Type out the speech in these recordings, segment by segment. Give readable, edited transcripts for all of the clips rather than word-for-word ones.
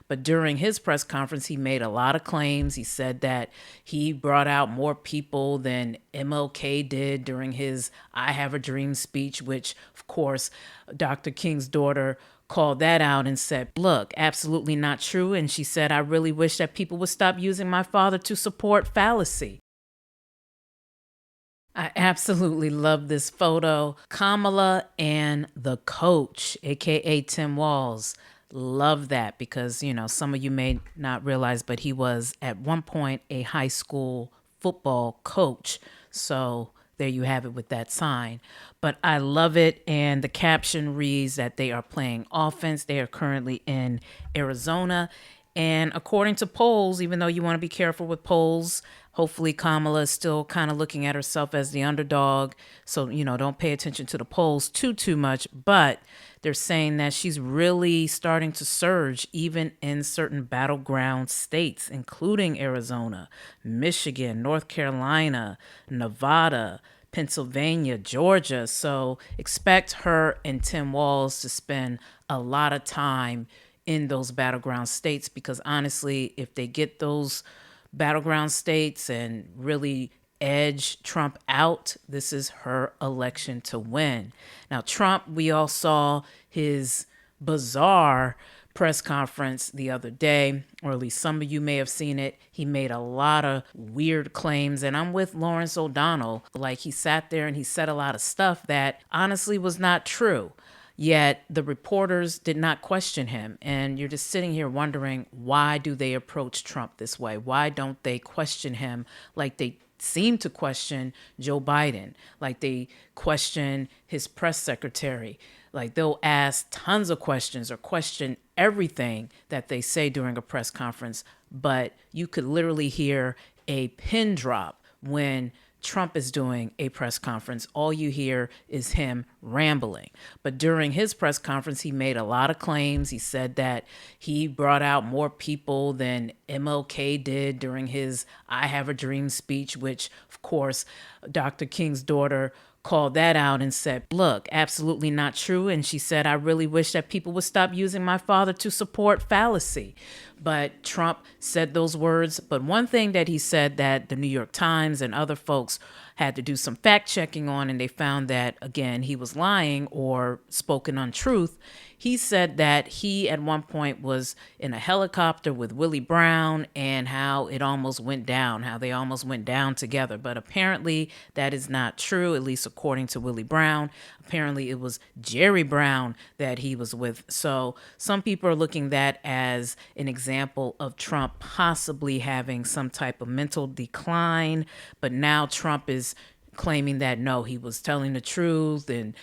But during his press conference, he made a lot of claims. He said that he brought out more people than MLK did during his I Have a Dream speech, which, of course, Dr. King's daughter called that out and said, look, absolutely not true. And she said, I really wish that people would stop using my father to support fallacy. I absolutely love this photo. Kamala and the coach, aka Tim Walz. Love that because, some of you may not realize, but he was at one point a high school football coach. So there you have it with that sign. But I love it. And the caption reads that they are playing offense. They are currently in Arizona. And according to polls, even though you want to be careful with polls, hopefully Kamala is still kind of looking at herself as the underdog. So, don't pay attention to the polls too much. But they're saying that she's really starting to surge even in certain battleground states, including Arizona, Michigan, North Carolina, Nevada, Pennsylvania, Georgia. So expect her and Tim Walz to spend a lot of time in those battleground states because honestly, if they get those battleground states and really edge Trump out, this is her election to win. Now, Trump, we all saw his bizarre press conference the other day, or at least some of you may have seen it. He made a lot of weird claims, and I'm with Lawrence O'Donnell. Like, he sat there and he said a lot of stuff that honestly was not true. Yet the reporters did not question him. And you're just sitting here wondering, why do they approach Trump this way? Why don't they question him like they seem to question Joe Biden, like they question his press secretary? Like they'll ask tons of questions or question everything that they say during a press conference. But you could literally hear a pin drop when Trump is doing a press conference. All you hear is him rambling. But during his press conference, he made a lot of claims. He said that he brought out more people than MLK did during his I Have a Dream speech, which, of course, Dr. King's daughter called that out and said, look, absolutely not true. And she said, I really wish that people would stop using my father to support fallacy. But Trump said those words. But one thing that he said that the New York Times and other folks had to do some fact checking on, and they found that, again, he was lying or spoken untruth. He said that he at one point was in a helicopter with Willie Brown and how it almost went down, how they almost went down together. But apparently that is not true, at least according to Willie Brown. Apparently it was Jerry Brown that he was with. So some people are looking at that as an example of Trump possibly having some type of mental decline. But now Trump is claiming that no, he was telling the truth, and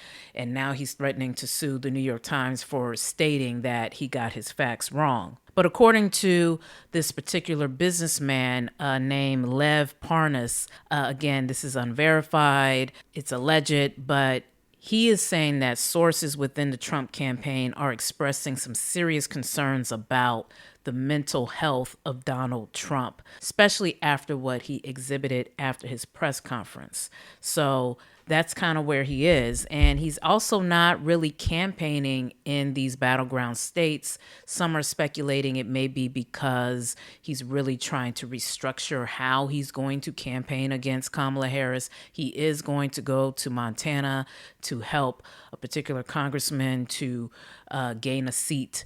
now he's threatening to sue the New York Times for stating that he got his facts wrong. But according to this particular businessman named Lev Parnas, again, this is unverified, it's alleged, but he is saying that sources within the Trump campaign are expressing some serious concerns about the mental health of Donald Trump, especially after what he exhibited after his press conference. So that's kind of where he is. And he's also not really campaigning in these battleground states. Some are speculating it may be because he's really trying to restructure how he's going to campaign against Kamala Harris. He is going to go to Montana to help a particular congressman to gain a seat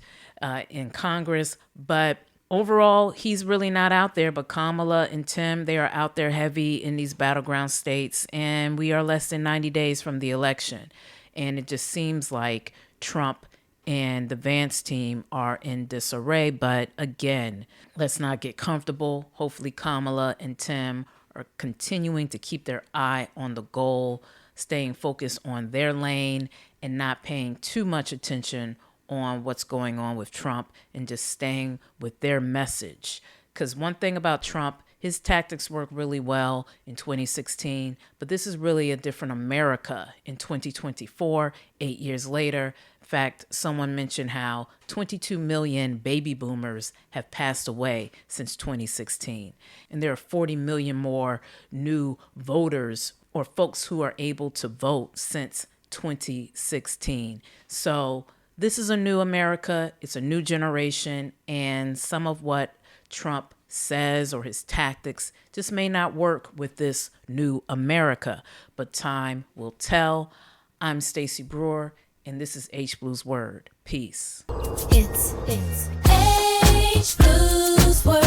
in Congress. But overall, he's really not out there. But Kamala and Tim, they are out there heavy in these battleground states. And we are less than 90 days from the election. And it just seems like Trump and the Vance team are in disarray. But again, let's not get comfortable. Hopefully Kamala and Tim are continuing to keep their eye on the goal, staying focused on their lane and not paying too much attention on what's going on with Trump and just staying with their message. Because one thing about Trump, his tactics work really well in 2016, but this is really a different America in 2024, 8 years later. In fact, someone mentioned how 22 million baby boomers have passed away since 2016. And there are 40 million more new voters or folks who are able to vote since 2016. So This is a new America. It's a new generation. And some of what Trump says or his tactics just may not work with this new America. But time will tell. I'm Stacey Brewer, and this is H Blues Word. Peace. It's H Blues Word.